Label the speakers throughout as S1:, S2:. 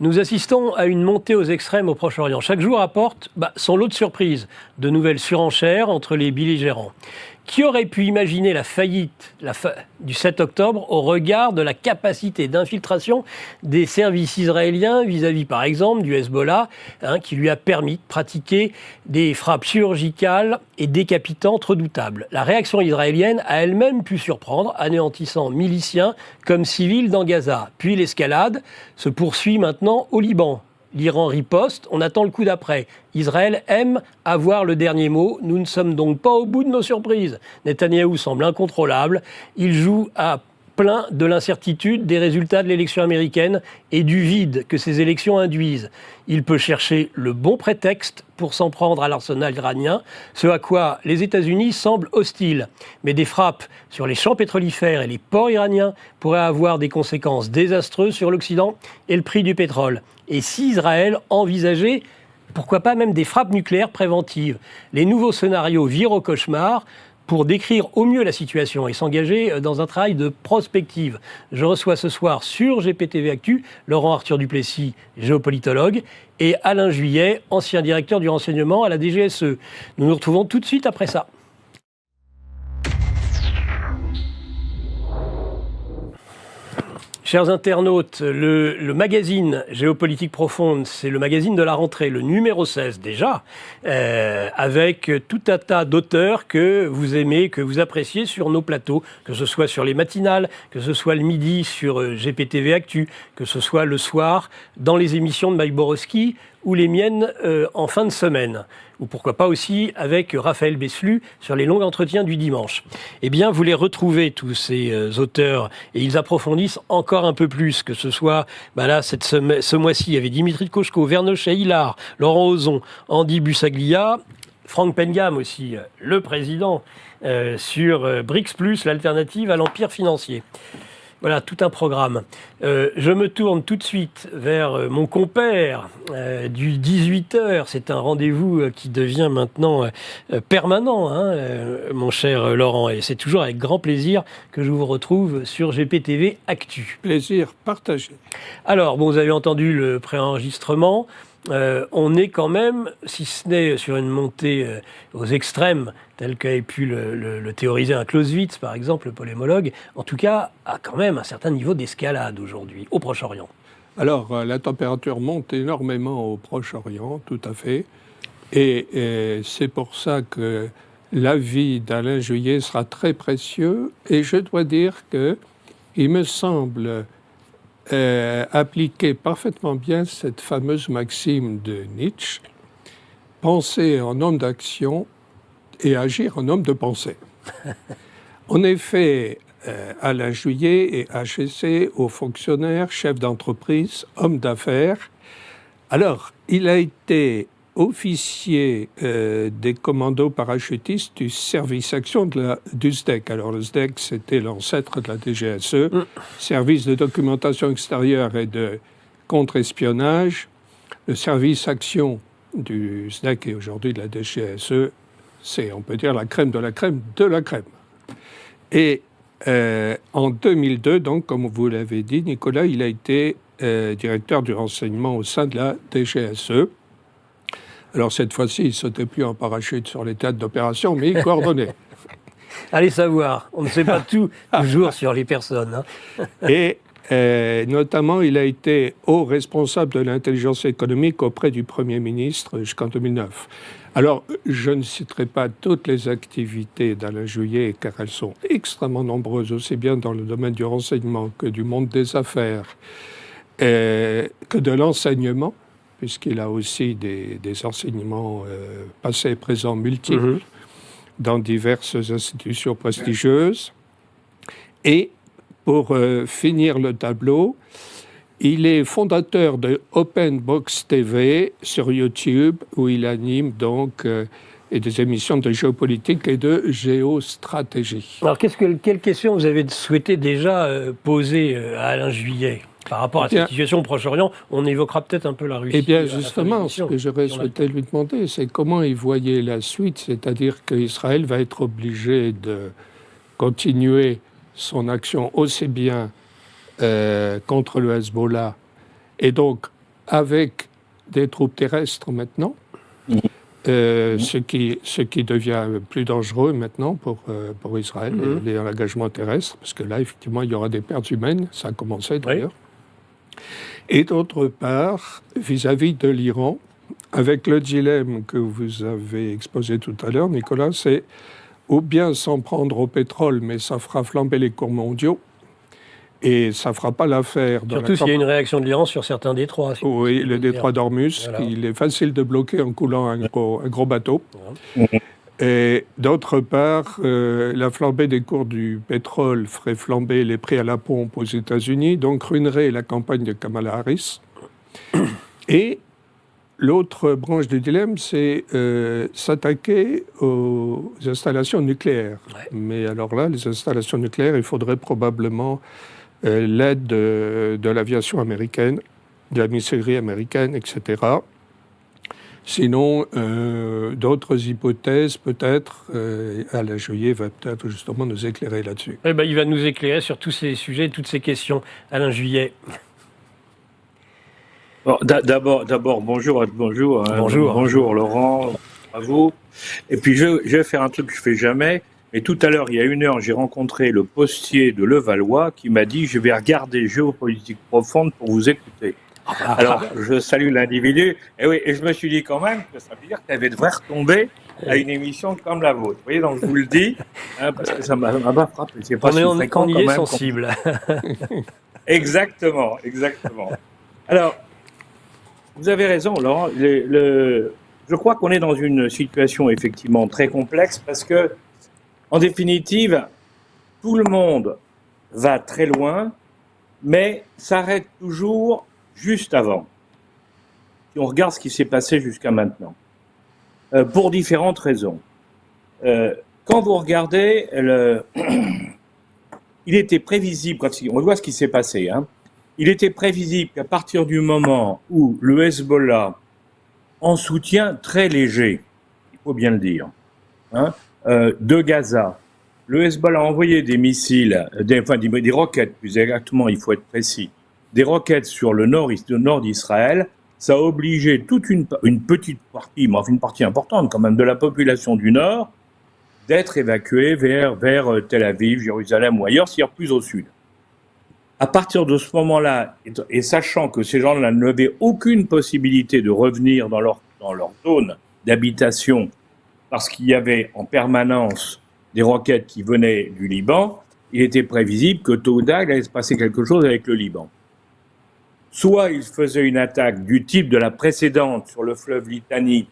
S1: Nous assistons à une montée aux extrêmes au Proche-Orient. Chaque jour apporte son lot de surprises, de nouvelles surenchères entre les belligérants. Qui aurait pu imaginer la faillite du 7 octobre au regard de la capacité d'infiltration des services israéliens vis-à-vis, par exemple, du Hezbollah, qui lui a permis de pratiquer des frappes chirurgicales et décapitantes redoutables. La réaction israélienne a elle-même pu surprendre, anéantissant miliciens comme civils dans Gaza. Puis l'escalade se poursuit maintenant au Liban. L'Iran riposte, on attend le coup d'après. Israël aime avoir le dernier mot. Nous ne sommes donc pas au bout de nos surprises. Netanyahou semble incontrôlable. Il joue à plein de l'incertitude des résultats de l'élection américaine et du vide que ces élections induisent. Il peut chercher le bon prétexte pour s'en prendre à l'arsenal iranien, ce à quoi les États-Unis semblent hostiles. Mais des frappes sur les champs pétrolifères et les ports iraniens pourraient avoir des conséquences désastreuses sur l'Occident et le prix du pétrole. Et si Israël envisageait, pourquoi pas même des frappes nucléaires préventives? Les nouveaux scénarios virent au cauchemar. Pour décrire au mieux la situation et s'engager dans un travail de prospective, je reçois ce soir sur GPTV Actu Laurent Arthur Duplessis, géopolitologue, et Alain Juillet, ancien directeur du renseignement à la DGSE. Nous nous retrouvons tout de suite après ça. Chers internautes, le magazine Géopolitique Profonde, c'est le magazine de la rentrée, le numéro 16 déjà, avec tout un tas d'auteurs que vous aimez, que vous appréciez sur nos plateaux, que ce soit sur les matinales, que ce soit le midi sur GPTV Actu, que ce soit le soir dans les émissions de Mike Borowski ou les miennes en fin de semaine. Ou pourquoi pas aussi avec Raphaël Beslu sur les longs entretiens du dimanche. Eh bien, vous les retrouvez, tous ces auteurs, et ils approfondissent encore un peu plus, que ce soit, là, ce mois-ci, il y avait Dimitri de Kochko, Vernochet Hillard, Laurent Ozon, Andy Busaglia, Franck Pengam aussi, le président, sur BRICS+, l'alternative à l'empire financier. Voilà, tout un programme. Je me tourne tout de suite vers mon compère du 18h. C'est un rendez-vous qui devient maintenant permanent, mon cher Laurent. Et c'est toujours avec grand plaisir que je vous retrouve sur GPTV Actu.
S2: Plaisir partagé.
S1: Alors, vous avez entendu le préenregistrement. On est quand même, si ce n'est sur une montée aux extrêmes, tel qu'avait pu le théoriser un Clausewitz, par exemple, le polémologue, en tout cas, à quand même un certain niveau d'escalade aujourd'hui, au Proche-Orient.
S2: Alors, la température monte énormément au Proche-Orient, tout à fait. Et c'est pour ça que l'avis d'Alain Juillet sera très précieux. Et je dois dire qu'il me semble appliquer parfaitement bien cette fameuse maxime de Nietzsche, penser en homme d'action et agir en homme de pensée. En effet, Alain Juillet est HEC, haut fonctionnaire, chef d'entreprise, homme d'affaires. Alors, il a été officier des commandos parachutistes du service action du SDEC. Alors, le SDEC, c'était l'ancêtre de la DGSE, service de documentation extérieure et de contre-espionnage. Le service action du SDEC et aujourd'hui de la DGSE, c'est, on peut dire, la crème de la crème de la crème. Et en 2002, donc, comme vous l'avez dit, Nicolas, il a été directeur du renseignement au sein de la DGSE. Alors, cette fois-ci, il ne sautait plus en parachute sur les théâtres d'opération, mais il coordonnait.
S1: Allez savoir, on ne sait pas tout toujours sur les personnes.
S2: Et notamment, il a été haut responsable de l'intelligence économique auprès du Premier ministre jusqu'en 2009. Alors, je ne citerai pas toutes les activités d'Alain Juillet, car elles sont extrêmement nombreuses, aussi bien dans le domaine du renseignement que du monde des affaires, que de l'enseignement, puisqu'il a aussi des enseignements passés et présents multiples dans diverses institutions prestigieuses. Et pour finir le tableau, il est fondateur de Open Box TV sur YouTube, où il anime donc des émissions de géopolitique et de géostratégie.
S1: Alors, quelle question vous avez souhaité déjà poser à Alain Juillet par rapport à cette situation au Proche-Orient? On évoquera peut-être un peu la Russie.
S2: Eh bien, justement, ce que j'aurais souhaité lui demander, c'est comment il voyait la suite, c'est-à-dire qu'Israël va être obligé de continuer son action aussi bien contre le Hezbollah et donc avec des troupes terrestres maintenant, ce qui devient plus dangereux maintenant pour Israël, l'engagement terrestre, parce que là, effectivement, il y aura des pertes humaines, ça a commencé d'ailleurs. Et d'autre part, vis-à-vis de l'Iran, avec le dilemme que vous avez exposé tout à l'heure, Nicolas, c'est ou bien s'en prendre au pétrole, mais ça fera flamber les cours mondiaux, et ça ne fera pas l'affaire.
S1: Surtout s'il y a une réaction de l'Iran sur certains détroits.
S2: Oui, le détroit d'Ormuz, voilà. Il est facile de bloquer en coulant un gros bateau. Voilà. Et d'autre part, la flambée des cours du pétrole ferait flamber les prix à la pompe aux États-Unis, donc ruinerait la campagne de Kamala Harris. Et l'autre branche du dilemme, c'est s'attaquer aux installations nucléaires. Ouais. Mais alors là, les installations nucléaires, il faudrait probablement l'aide de l'aviation américaine, de la missilerie américaine, etc. Sinon, d'autres hypothèses, peut-être, Alain Juillet va peut-être justement nous éclairer là-dessus.
S1: Eh ben, il va nous éclairer sur tous ces sujets, toutes ces questions. Alain Juillet.
S3: Bon, d'abord, bonjour. Bonjour Laurent, à vous. Et puis je vais faire un truc que je fais jamais. Mais tout à l'heure, il y a 1 heure, j'ai rencontré le postier de Levallois qui m'a dit « Je vais regarder Géopolitique profonde pour vous écouter ». Alors, je salue l'individu. Et oui, et je me suis dit quand même que ça veut dire qu'elle devrait retomber à une émission comme la vôtre. Vous voyez, donc je vous le dis, hein, parce que ça m'a frappé. C'est pas si fréquent
S1: on y est sensible.
S3: Exactement. Alors, vous avez raison, Laurent. Je crois qu'on est dans une situation effectivement très complexe parce que, en définitive, tout le monde va très loin, mais s'arrête toujours juste avant. Si on regarde ce qui s'est passé jusqu'à maintenant, pour différentes raisons. Quand vous regardez, il était prévisible, on voit ce qui s'est passé, hein, il était prévisible qu'à partir du moment où le Hezbollah, en soutien très léger, il faut bien le dire, hein, de Gaza, le Hezbollah a envoyé des missiles, des roquettes, plus exactement, il faut être précis, des roquettes sur le nord d'Israël. Ça a obligé toute une petite partie, mais une partie importante quand même, de la population du nord d'être évacuée vers Tel Aviv, Jérusalem ou ailleurs, c'est-à-dire plus au sud. À partir de ce moment-là, et sachant que ces gens-là n'avaient aucune possibilité de revenir dans leur zone d'habitation, parce qu'il y avait en permanence des roquettes qui venaient du Liban, il était prévisible que tôt ou tard, il allait se passer quelque chose avec le Liban. Soit ils faisaient une attaque du type de la précédente sur le fleuve Litani,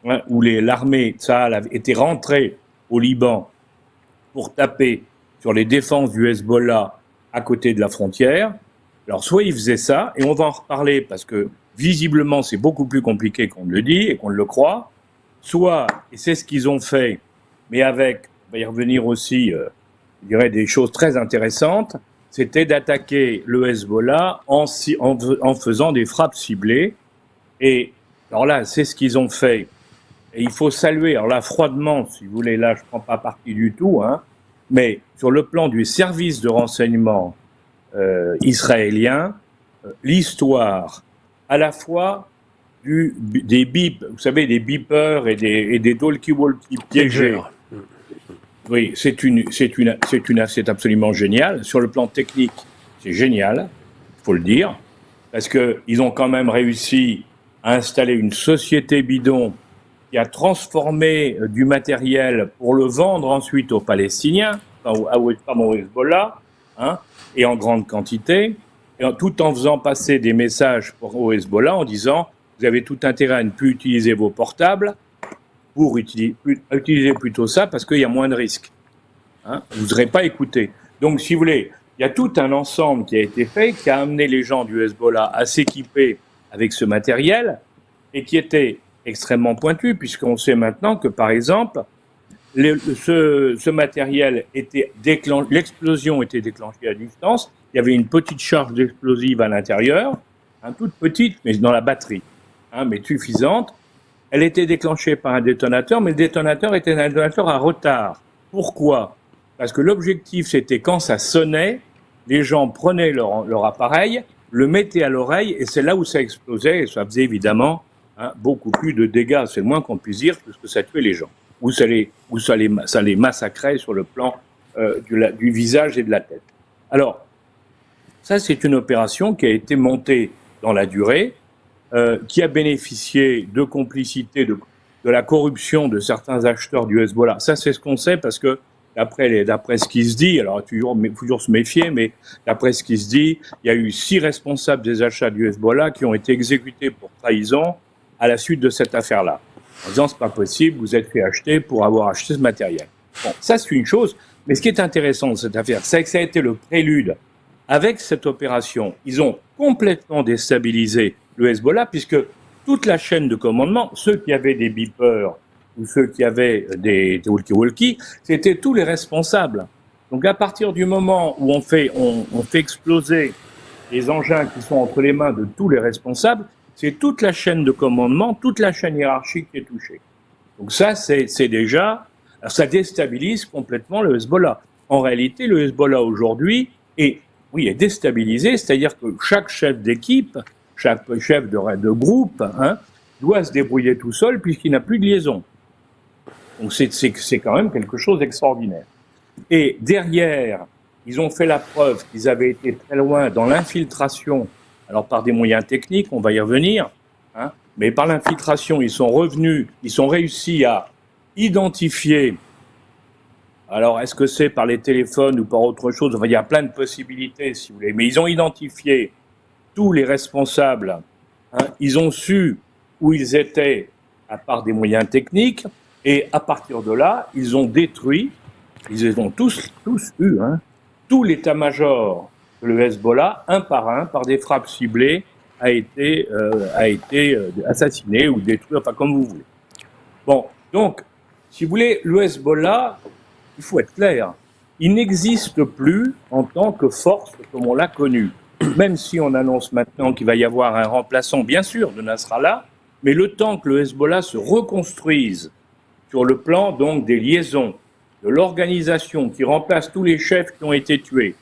S3: hein, où l'armée Tsahal était rentrée au Liban pour taper sur les défenses du Hezbollah à côté de la frontière. Alors soit ils faisaient ça, et on va en reparler parce que visiblement c'est beaucoup plus compliqué qu'on ne le dit et qu'on ne le croit, soit, et c'est ce qu'ils ont fait, mais avec, on va y revenir aussi, je dirais des choses très intéressantes, c'était d'attaquer le Hezbollah en faisant des frappes ciblées. Et alors là, c'est ce qu'ils ont fait. Et il faut saluer, alors là, froidement, si vous voulez, là, je ne prends pas parti du tout, hein, mais sur le plan du service de renseignement israélien, l'histoire à la fois des bips, vous savez, des beepers et des talkie-walkie piégés. Oui, c'est absolument génial. Sur le plan technique, c'est génial, il faut le dire, parce qu'ils ont quand même réussi à installer une société bidon qui a transformé du matériel pour le vendre ensuite aux Palestiniens, au Hezbollah, hein, et en grande quantité, et tout en faisant passer des messages au Hezbollah en disant « Vous avez tout intérêt à ne plus utiliser vos portables, pour utiliser plutôt ça parce qu'il y a moins de risques. Hein, vous ne serez pas écouté. » Donc, si vous voulez, il y a tout un ensemble qui a été fait, qui a amené les gens du Hezbollah à s'équiper avec ce matériel et qui était extrêmement pointu, puisqu'on sait maintenant que, par exemple, ce matériel l'explosion était déclenchée à distance. Il y avait une petite charge d'explosive à l'intérieur, hein, toute petite, mais dans la batterie, hein, mais suffisante. Elle était déclenchée par un détonateur, mais le détonateur était un détonateur à retard. Pourquoi ? Parce que l'objectif, c'était quand ça sonnait, les gens prenaient leur appareil, le mettaient à l'oreille, et c'est là où ça explosait, et ça faisait évidemment beaucoup plus de dégâts, c'est le moins qu'on puisse dire, parce que ça tuait les gens, ou ça les massacrait sur le plan du visage et de la tête. Alors, ça c'est une opération qui a été montée dans la durée, qui a bénéficié de complicité, de la corruption de certains acheteurs du Hezbollah. Ça c'est ce qu'on sait, parce que d'après ce qui se dit, alors il faut toujours se méfier, mais d'après ce qui se dit, il y a eu 6 responsables des achats du Hezbollah qui ont été exécutés pour trahison à la suite de cette affaire-là. En disant, c'est pas possible, vous êtes fait acheter pour avoir acheté ce matériel. Bon, ça c'est une chose, mais ce qui est intéressant de cette affaire, c'est que ça a été le prélude. Avec cette opération, ils ont complètement déstabilisé le Hezbollah, puisque toute la chaîne de commandement, ceux qui avaient des beepers, ou ceux qui avaient des walkie-talkie, c'était tous les responsables. Donc à partir du moment où on fait exploser les engins qui sont entre les mains de tous les responsables, c'est toute la chaîne de commandement, toute la chaîne hiérarchique qui est touchée. Donc ça, c'est déjà, ça déstabilise complètement le Hezbollah. En réalité, le Hezbollah aujourd'hui est déstabilisé, c'est-à-dire que chaque chef d'équipe, chaque chef de groupe, doit se débrouiller tout seul puisqu'il n'a plus de liaison. Donc c'est quand même quelque chose d'extraordinaire. Et derrière, ils ont fait la preuve qu'ils avaient été très loin dans l'infiltration, alors par des moyens techniques, on va y revenir, mais par l'infiltration, ils ont réussi à identifier, alors est-ce que c'est par les téléphones ou par autre chose, enfin, il y a plein de possibilités si vous voulez, mais ils ont identifié tous les responsables, ils ont su où ils étaient à part des moyens techniques, et à partir de là, ils ont détruit, ils ont tous eu, tout l'état-major de le Hezbollah, un par des frappes ciblées, a été assassiné ou détruit, enfin comme vous voulez. Bon, donc, si vous voulez, le Hezbollah, il faut être clair, il n'existe plus en tant que force comme on l'a connu. Même si on annonce maintenant qu'il va y avoir un remplaçant, bien sûr, de Nasrallah, mais le temps que le Hezbollah se reconstruise sur le plan donc des liaisons, de l'organisation qui remplace tous les chefs qui ont été tués,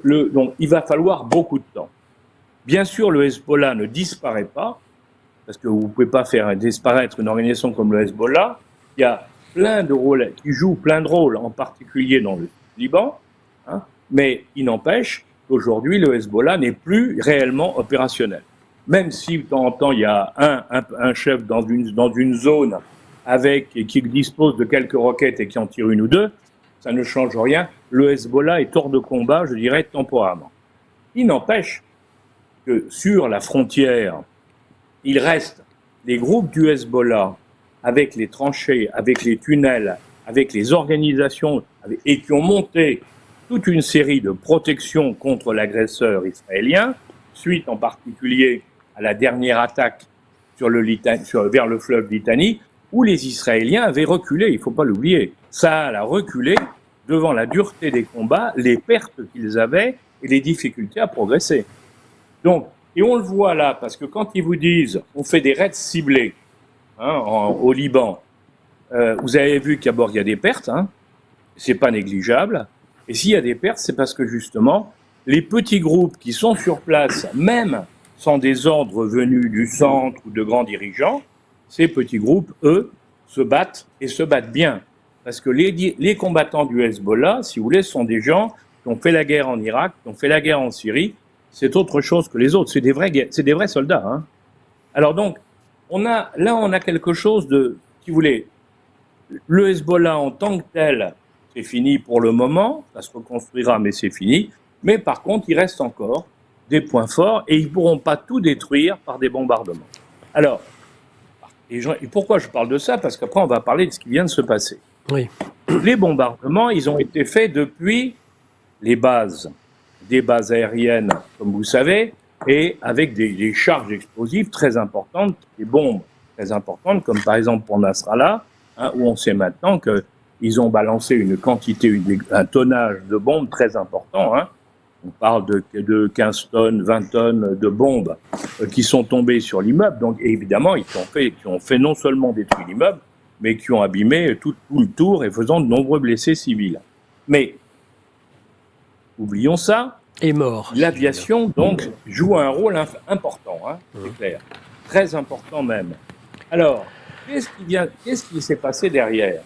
S3: donc il va falloir beaucoup de temps. Bien sûr, le Hezbollah ne disparaît pas, parce que vous ne pouvez pas faire disparaître une organisation comme le Hezbollah. Il y a plein de rôles, qui jouent plein de rôles, en particulier dans le Liban, mais il n'empêche qu'aujourd'hui, le Hezbollah n'est plus réellement opérationnel. Même si, de temps en temps, il y a un chef dans une zone qui dispose de quelques roquettes et qui en tire une ou deux, ça ne change rien. Le Hezbollah est hors de combat, je dirais, temporairement. Il n'empêche que sur la frontière, il reste les groupes du Hezbollah avec les tranchées, avec les tunnels, avec les organisations, et qui ont monté toute une série de protections contre l'agresseur israélien, suite en particulier à la dernière attaque vers le fleuve Litanie, où les Israéliens avaient reculé, il ne faut pas l'oublier. Ça a reculé devant la dureté des combats, les pertes qu'ils avaient et les difficultés à progresser. Donc, et on le voit là, parce que quand ils vous disent on fait des raids ciblés au Liban, vous avez vu qu'abord il y a des pertes, c'est pas négligeable, et s'il y a des pertes, c'est parce que justement, les petits groupes qui sont sur place, même sans des ordres venus du centre ou de grands dirigeants, ces petits groupes, eux, se battent et se battent bien. Parce que les combattants du Hezbollah, si vous voulez, sont des gens qui ont fait la guerre en Irak, qui ont fait la guerre en Syrie. C'est autre chose que les autres. C'est des vrais soldats. Alors donc, on a quelque chose de, si vous voulez, le Hezbollah en tant que tel, c'est fini pour le moment. Ça se reconstruira, mais c'est fini. Mais par contre, il reste encore des points forts et ils ne pourront pas tout détruire par des bombardements. Alors, et pourquoi je parle de ça? Parce qu'après, on va parler de ce qui vient de se passer.
S1: Oui.
S3: Les bombardements, ils ont été faits depuis des bases aériennes, comme vous savez, et avec des charges explosives très importantes, des bombes très importantes, comme par exemple pour Nasrallah, où on sait maintenant qu'ils ont balancé un tonnage de bombes très important. On parle de 15 tonnes, 20 tonnes de bombes qui sont tombées sur l'immeuble. Donc évidemment, qui ont fait non seulement détruire l'immeuble, mais qui ont abîmé tout le tour et faisant de nombreux blessés civils. Mais oublions ça,
S1: Est mort.
S3: L'aviation, donc, joue un rôle important, hein, c'est clair. Très important même. Alors, qu'est-ce qui s'est passé derrière?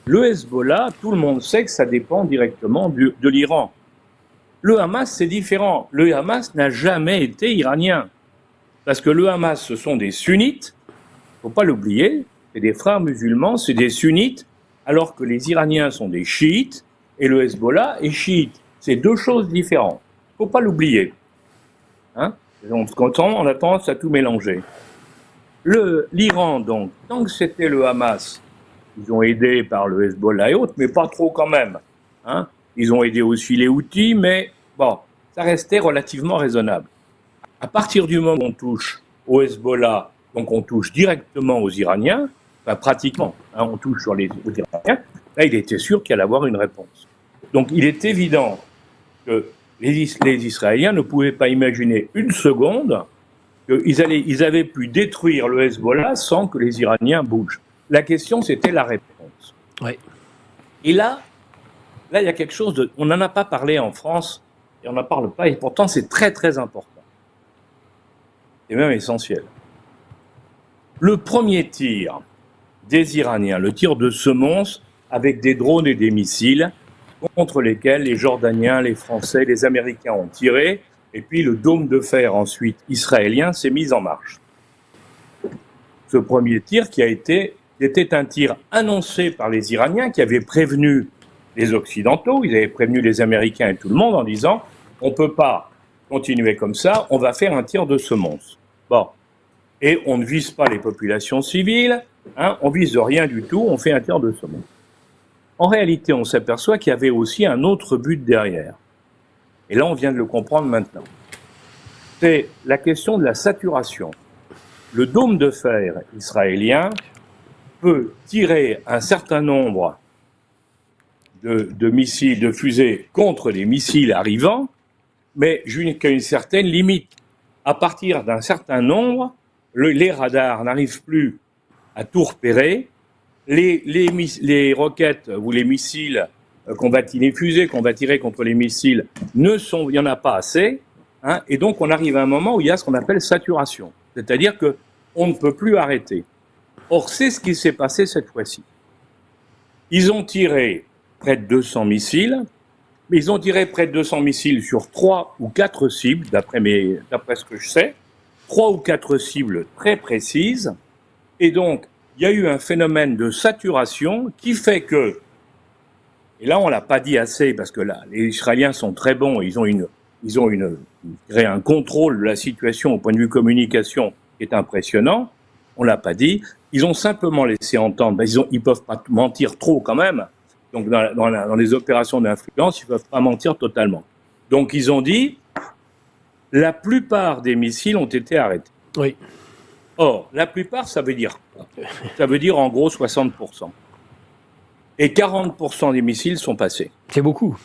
S3: Le Hezbollah, tout le monde sait que ça dépend directement de l'Iran. Le Hamas, c'est différent. Le Hamas n'a jamais été iranien. Parce que le Hamas, ce sont des sunnites, il ne faut pas l'oublier, c'est des frères musulmans, c'est des sunnites, alors que les Iraniens sont des chiites, et le Hezbollah est chiite. C'est deux choses différentes. Il ne faut pas l'oublier. Hein? On a tendance à tout mélanger. L'Iran, donc, tant que c'était le Hamas, ils ont aidé par le Hezbollah et autres, mais pas trop quand même. Hein? Ils ont aidé aussi les Houthis, mais bon, ça restait relativement raisonnable. À partir du moment où on touche au Hezbollah, donc on touche directement aux Iraniens, enfin pratiquement, hein, on touche aux Iraniens, là il était sûr qu'il allait avoir une réponse. Donc il est évident que les Israéliens ne pouvaient pas imaginer une seconde qu'ils avaient pu détruire le Hezbollah sans que les Iraniens bougent. La question, c'était la réponse.
S1: Oui.
S3: Et là, il y a quelque chose de... On n'en a pas parlé en France, et on n'en parle pas, et pourtant c'est très très important. C'est même essentiel. Le premier tir des Iraniens, le tir de semonce avec des drones et des missiles, contre lesquels les Jordaniens, les Français, les Américains ont tiré, et puis le dôme de fer ensuite israélien s'est mis en marche. Ce premier tir était un tir annoncé par les Iraniens qui avaient prévenu les Occidentaux, ils avaient prévenu les Américains et tout le monde en disant « on ne peut pas continuer comme ça, on va faire un tir de semonce ». Bon, et on ne vise pas les populations civiles, hein, on vise rien du tout, on fait un tir de semonce. En réalité, on s'aperçoit qu'il y avait aussi un autre but derrière. Et là, on vient de le comprendre maintenant. C'est la question de la saturation. Le dôme de fer israélien peut tirer un certain nombre de missiles, de fusées contre les missiles arrivants, mais jusqu'à une certaine limite. À partir d'un certain nombre, les radars n'arrivent plus à tout repérer. Les roquettes ou les missiles les fusées qu'on va tirer contre les missiles il n'y en a pas assez, hein, et donc on arrive à un moment où il y a ce qu'on appelle saturation, c'est-à-dire que on ne peut plus arrêter. Or, c'est ce qui s'est passé cette fois-ci. Ils ont tiré près de 200 missiles, mais ils ont tiré près de 200 missiles sur 3 ou 4 cibles, d'après ce que je sais, 3 ou 4 cibles très précises, et donc il y a eu un phénomène de saturation qui fait que, et là on l'a pas dit assez parce que là les Israéliens sont très bons, ils ont un contrôle de la situation au point de vue communication qui est impressionnant. On l'a pas dit. Ils ont simplement laissé entendre, ils peuvent pas mentir trop quand même. Donc dans les opérations d'influence, ils peuvent pas mentir totalement. Donc ils ont dit, la plupart des missiles ont été arrêtés.
S1: Oui.
S3: Or, la plupart, ça veut dire quoi? Ça veut dire en gros 60%. Et 40% des missiles sont passés.
S1: C'est beaucoup.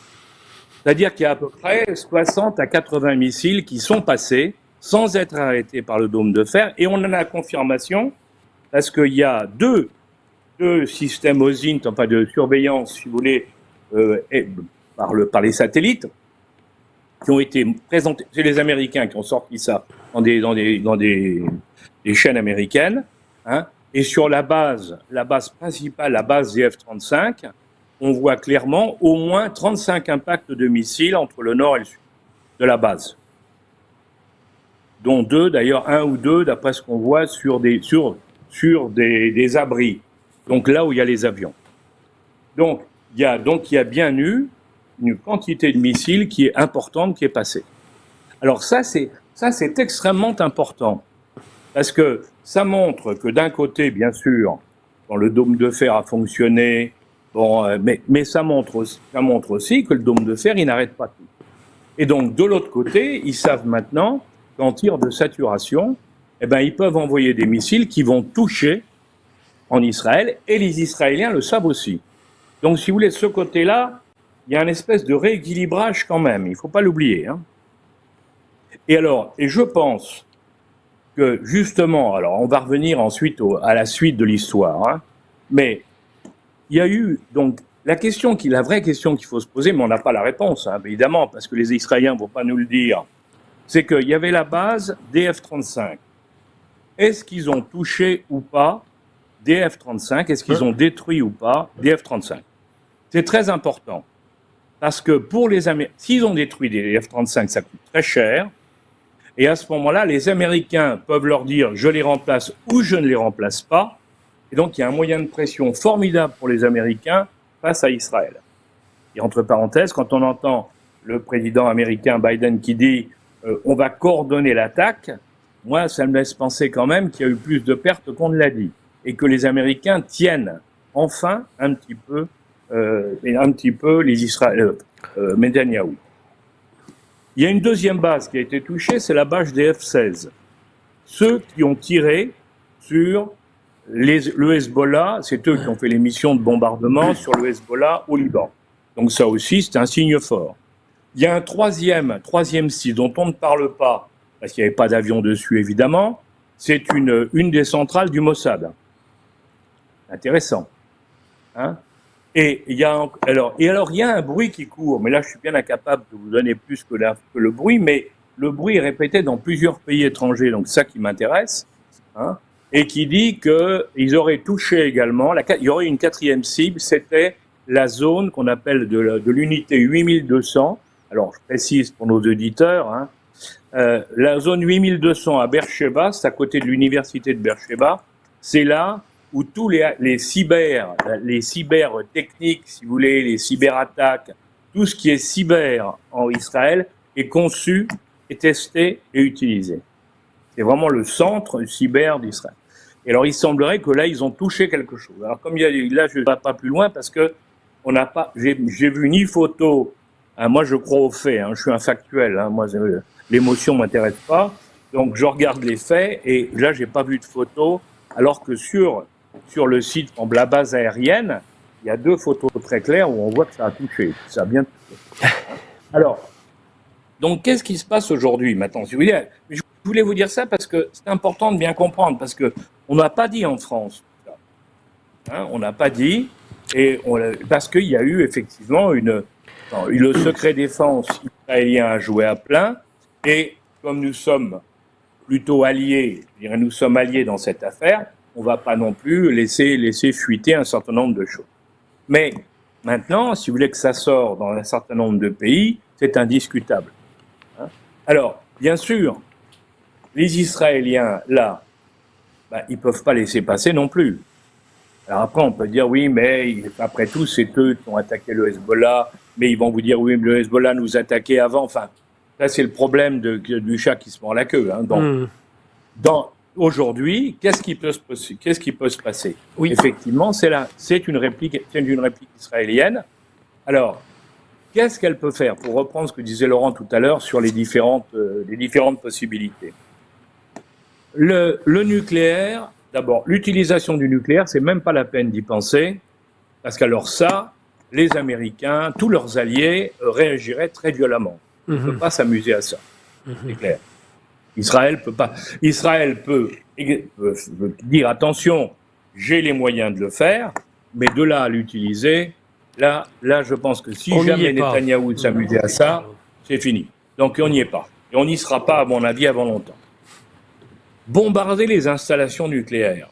S3: C'est-à-dire qu'il y a à peu près 60 à 80 missiles qui sont passés sans être arrêtés par le dôme de fer. Et on en a la confirmation parce qu'il y a deux systèmes OSINT, enfin de surveillance, si vous voulez, par les satellites, qui ont été présentés. C'est les Américains qui ont sorti ça dans des chaînes américaines, hein, et sur la base principale, la base des F-35, on voit clairement au moins 35 impacts de missiles entre le nord et le sud de la base, dont un ou deux, d'après ce qu'on voit, sur des abris, donc là où il y a les avions. Donc il y a bien eu une quantité de missiles qui est importante, qui est passée. Alors ça c'est extrêmement important. Parce que ça montre que d'un côté, bien sûr, quand le dôme de fer a fonctionné, mais ça montre aussi que le dôme de fer, il n'arrête pas tout. Et donc, de l'autre côté, ils savent maintenant qu'en tir de saturation, ils peuvent envoyer des missiles qui vont toucher en Israël, et les Israéliens le savent aussi. Donc, si vous voulez, de ce côté-là, il y a une espèce de rééquilibrage quand même, il ne faut pas l'oublier. Hein. Et je pense que justement, alors on va revenir ensuite à la suite de l'histoire, hein, mais il y a eu donc la vraie question qu'il faut se poser, mais on n'a pas la réponse, hein, évidemment, parce que les Israéliens ne vont pas nous le dire, c'est qu'il y avait la base des F-35. Est-ce qu'ils ont touché ou pas des F-35? Est-ce qu'ils ont détruit ou pas des F-35? C'est très important. Parce que pour les Américains, s'ils ont détruit des F-35, ça coûte très cher. Et à ce moment-là, les Américains peuvent leur dire « je les remplace » ou « je ne les remplace pas ». Et donc, il y a un moyen de pression formidable pour les Américains face à Israël. Et entre parenthèses, quand on entend le président américain Biden qui dit on va coordonner l'attaque, moi, ça me laisse penser quand même qu'il y a eu plus de pertes qu'on ne l'a dit. Et que les Américains tiennent enfin un petit peu les Israéliens, Netanyahou. Il y a une deuxième base qui a été touchée, c'est la base des F-16. Ceux qui ont tiré sur le Hezbollah, c'est eux qui ont fait les missions de bombardement sur le Hezbollah au Liban. Donc ça aussi, c'est un signe fort. Il y a un troisième site dont on ne parle pas, parce qu'il n'y avait pas d'avion dessus évidemment, c'est une des centrales du Mossad. Intéressant. Hein? Et il y a un bruit qui court, mais là je suis bien incapable de vous donner plus que le bruit, mais le bruit est répété dans plusieurs pays étrangers, donc c'est ça qui m'intéresse, hein, et qui dit qu'ils auraient touché également, il y aurait une quatrième cible, c'était la zone qu'on appelle de l'unité 8200, alors je précise pour nos auditeurs, hein, la zone 8200 à Beersheba, c'est à côté de l'université de Beersheba, c'est là où tous les cyber techniques, si vous voulez, les cyberattaques, tout ce qui est cyber en Israël est conçu, est testé et utilisé. C'est vraiment le centre cyber d'Israël. Et alors, il semblerait que là, ils ont touché quelque chose. Alors, comme là, je ne vais pas plus loin parce que j'ai vu ni photo, hein, moi je crois aux faits, hein, je suis un factuel, hein, moi l'émotion m'intéresse pas, donc je regarde les faits et là, j'ai pas vu de photo, alors que sur le site, en la base aérienne, il y a 2 photos très claires où on voit que ça a touché, ça a bien touché. Alors, donc qu'est-ce qui se passe aujourd'hui maintenant? Je voulais vous dire ça parce que c'est important de bien comprendre, parce que on n'a pas dit en France, hein, on n'a pas dit, parce qu'il y a eu effectivement le secret défense israélien a joué à plein, et comme nous sommes plutôt alliés, je dirais nous sommes alliés dans cette affaire, on ne va pas non plus laisser fuiter un certain nombre de choses. Mais maintenant, si vous voulez que ça sorte dans un certain nombre de pays, c'est indiscutable. Hein? Alors, bien sûr, les Israéliens, là, ils ne peuvent pas laisser passer non plus. Alors après, on peut dire, oui, mais après tout, c'est eux qui ont attaqué le Hezbollah, mais ils vont vous dire, oui, mais le Hezbollah nous attaquait avant. Enfin, ça, c'est le problème du chat qui se mord la queue. Hein. Donc, aujourd'hui, qu'est-ce qui peut se passer? Oui. Effectivement, c'est une réplique israélienne. Alors, qu'est-ce qu'elle peut faire? Pour reprendre ce que disait Laurent tout à l'heure sur les différentes possibilités. Le nucléaire, d'abord, l'utilisation du nucléaire, c'est même pas la peine d'y penser, parce qu'alors ça, les Américains, tous leurs alliés réagiraient très violemment. On ne peut pas s'amuser à ça, c'est clair. Israël peut pas. Israël peut dire attention, j'ai les moyens de le faire, mais de là à l'utiliser, là, je pense que si jamais Netanyahou s'amusait à ça, c'est fini. Donc on n'y est pas. Et on n'y sera pas, à mon avis, avant longtemps. Bombarder les installations nucléaires.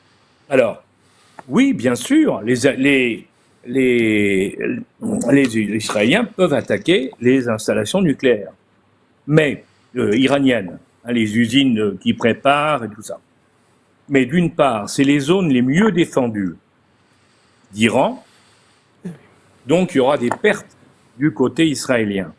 S3: Alors, oui, bien sûr, les Israéliens peuvent attaquer les installations nucléaires, mais iraniennes, hein, les usines qui préparent et tout ça. Mais d'une part, c'est les zones les mieux défendues d'Iran, donc il y aura des pertes du côté israélien.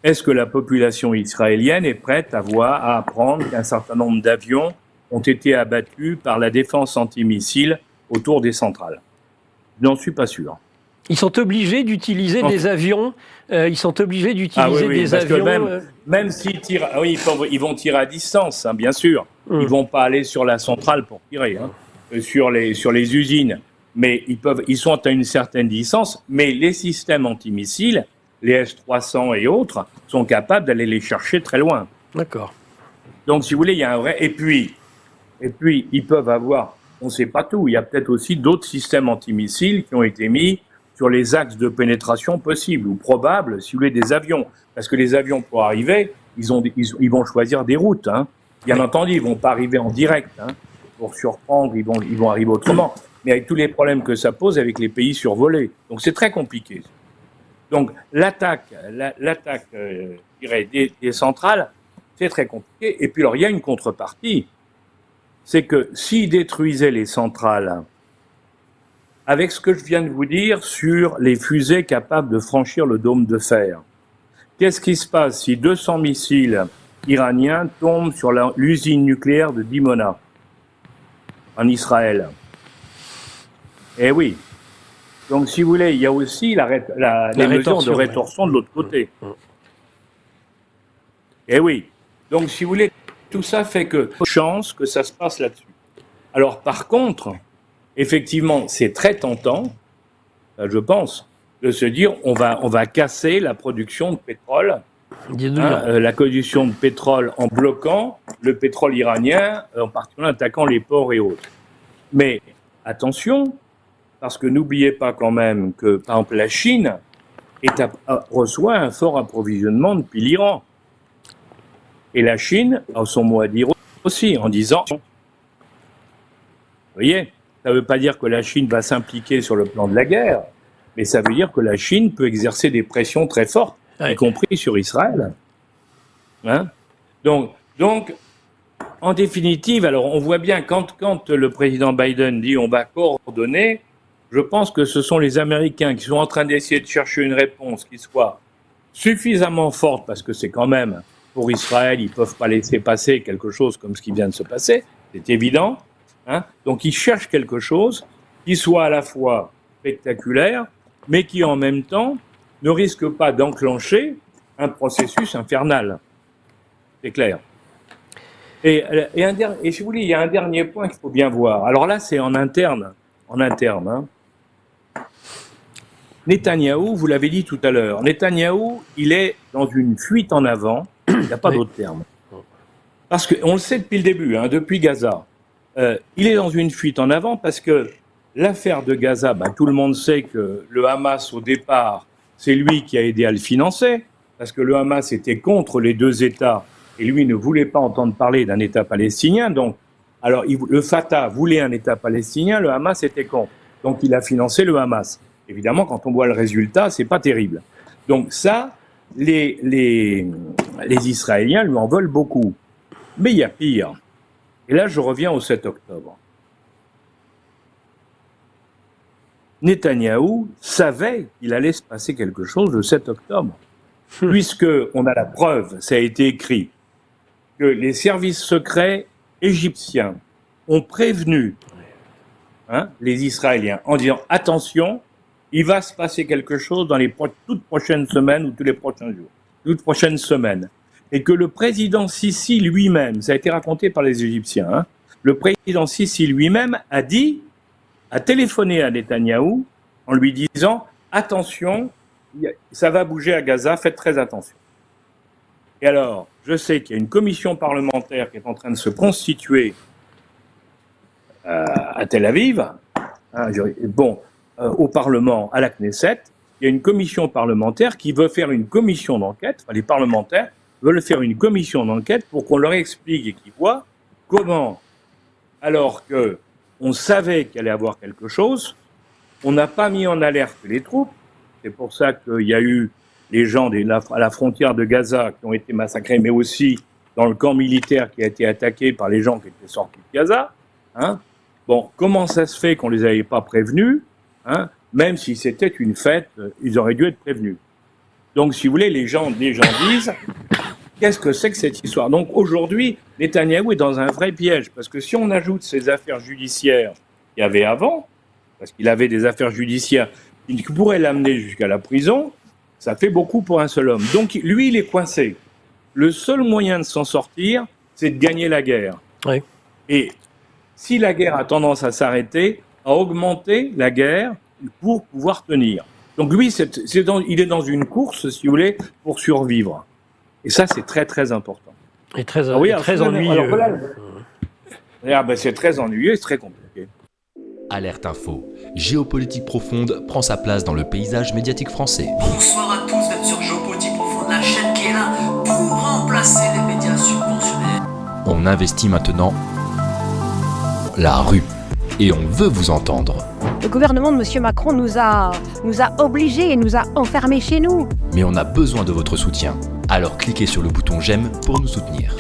S3: Est-ce que la population israélienne est prête à apprendre qu'un certain nombre d'avions ont été abattus par la défense antimissile autour des centrales? Je n'en suis pas sûr.
S1: Ils sont obligés d'utiliser des avions. Ils sont obligés d'utiliser des avions.
S3: Même s'ils tirent, oui, ils vont tirer à distance, hein, bien sûr. Ils vont pas aller sur la centrale pour tirer, hein, sur les usines. Mais ils sont à une certaine distance. Mais les systèmes antimissiles, les S-300 et autres, sont capables d'aller les chercher très loin.
S1: D'accord.
S3: Donc, si vous voulez, il y a un vrai. Et puis, ils peuvent avoir. On ne sait pas tout. Il y a peut-être aussi d'autres systèmes antimissiles qui ont été mis sur les axes de pénétration possibles ou probables, si vous voulez, des avions. Parce que les avions, pour arriver, ils vont choisir des routes. Hein. Bien entendu, ils ne vont pas arriver en direct. Hein. Pour surprendre, ils vont arriver autrement. Mais avec tous les problèmes que ça pose avec les pays survolés. Donc c'est très compliqué. Donc l'attaque je dirais, des centrales, c'est très compliqué. Et puis alors, il y a une contrepartie. C'est que s'ils détruisaient les centrales, avec ce que je viens de vous dire sur les fusées capables de franchir le dôme de fer, qu'est-ce qui se passe si 200 missiles iraniens tombent sur l'usine nucléaire de Dimona, en Israël? Eh oui. Donc, si vous voulez, il y a aussi les mesures de rétorsion de l'autre côté. Eh oui. Donc, si vous voulez, tout ça fait que chance que ça se passe là-dessus. Alors, par contre, effectivement, c'est très tentant, je pense, de se dire on va casser la production de pétrole, la production de pétrole en bloquant le pétrole iranien, en particulier en attaquant les ports et autres. Mais attention, parce que n'oubliez pas quand même que, par exemple, la Chine reçoit un fort approvisionnement depuis l'Iran. Et la Chine a son mot à dire aussi, en disant, vous voyez, ça ne veut pas dire que la Chine va s'impliquer sur le plan de la guerre, mais ça veut dire que la Chine peut exercer des pressions très fortes, y compris sur Israël. Hein? Donc, en définitive, alors on voit bien quand le président Biden dit on va coordonner, je pense que ce sont les Américains qui sont en train d'essayer de chercher une réponse qui soit suffisamment forte, parce que c'est quand même, pour Israël, ils ne peuvent pas laisser passer quelque chose comme ce qui vient de se passer, c'est évident. Hein? Donc ils cherchent quelque chose qui soit à la fois spectaculaire, mais qui en même temps ne risque pas d'enclencher un processus infernal. C'est clair. Et si vous voulez, il y a un dernier point qu'il faut bien voir. Alors là, c'est en interne. Hein. Netanyahou, vous l'avez dit tout à l'heure, Netanyahou, il est dans une fuite en avant, il n'y a pas d'autre terme. Parce qu'on le sait depuis le début, hein, depuis Gaza. Il est dans une fuite en avant parce que l'affaire de Gaza, tout le monde sait que le Hamas, au départ, c'est lui qui a aidé à le financer, parce que le Hamas était contre les deux États, et lui ne voulait pas entendre parler d'un État palestinien. Donc, alors, le Fatah voulait un État palestinien, le Hamas était contre. Donc, il a financé le Hamas. Évidemment, quand on voit le résultat, c'est pas terrible. Donc ça, les Israéliens lui en veulent beaucoup. Mais il y a pire. Et là, je reviens au 7 octobre. Netanyahou savait qu'il allait se passer quelque chose le 7 octobre. Puisqu'on a la preuve, ça a été écrit, que les services secrets égyptiens ont prévenu les Israéliens en disant « Attention, il va se passer quelque chose dans les toutes prochaines semaines ou tous les prochains jours, toutes prochaines semaines. » Et que le président Sisi lui-même, ça a été raconté par les Égyptiens, le président Sisi lui-même a téléphoné à Netanyahou en lui disant « Attention, ça va bouger à Gaza, faites très attention. » Et alors, je sais qu'il y a une commission parlementaire qui est en train de se constituer à Tel Aviv, au Parlement, à la Knesset. Il y a une commission parlementaire qui veut faire une commission d'enquête, les parlementaires veulent faire une commission d'enquête pour qu'on leur explique et qu'ils voient comment, alors qu'on savait qu'il allait y avoir quelque chose, on n'a pas mis en alerte les troupes. C'est pour ça qu'il y a eu les gens à la frontière de Gaza qui ont été massacrés, mais aussi dans le camp militaire qui a été attaqué par les gens qui étaient sortis de Gaza. Bon, comment ça se fait qu'on ne les avait pas prévenus, même si c'était une fête, ils auraient dû être prévenus. Donc, si vous voulez, les gens disent, qu'est-ce que c'est que cette histoire? Donc, aujourd'hui, Netanyahou est dans un vrai piège, parce que si on ajoute ces affaires judiciaires qu'il y avait avant, parce qu'il avait des affaires judiciaires qui pourraient l'amener jusqu'à la prison, ça fait beaucoup pour un seul homme. Donc, lui, il est coincé. Le seul moyen de s'en sortir, c'est de gagner la guerre.
S1: Oui.
S3: Et si la guerre a tendance à s'arrêter, à augmenter la guerre pour pouvoir tenir. Donc lui, il est dans une course, si vous voulez, pour survivre. Et ça, c'est très, très important.
S1: Et très ennuyeux.
S3: C'est très ennuyeux, c'est très compliqué.
S4: Alerte Info. Géopolitique profonde prend sa place dans le paysage médiatique français.
S5: Bonsoir à tous, vous êtes sur Géopolitique Profonde, la chaîne qui est là pour remplacer les médias subventionnés.
S4: On investit maintenant la rue et on veut vous entendre.
S6: Le gouvernement de M. Macron nous a obligés et nous a enfermés chez nous.
S4: Mais on a besoin de votre soutien. Alors cliquez sur le bouton j'aime pour nous soutenir.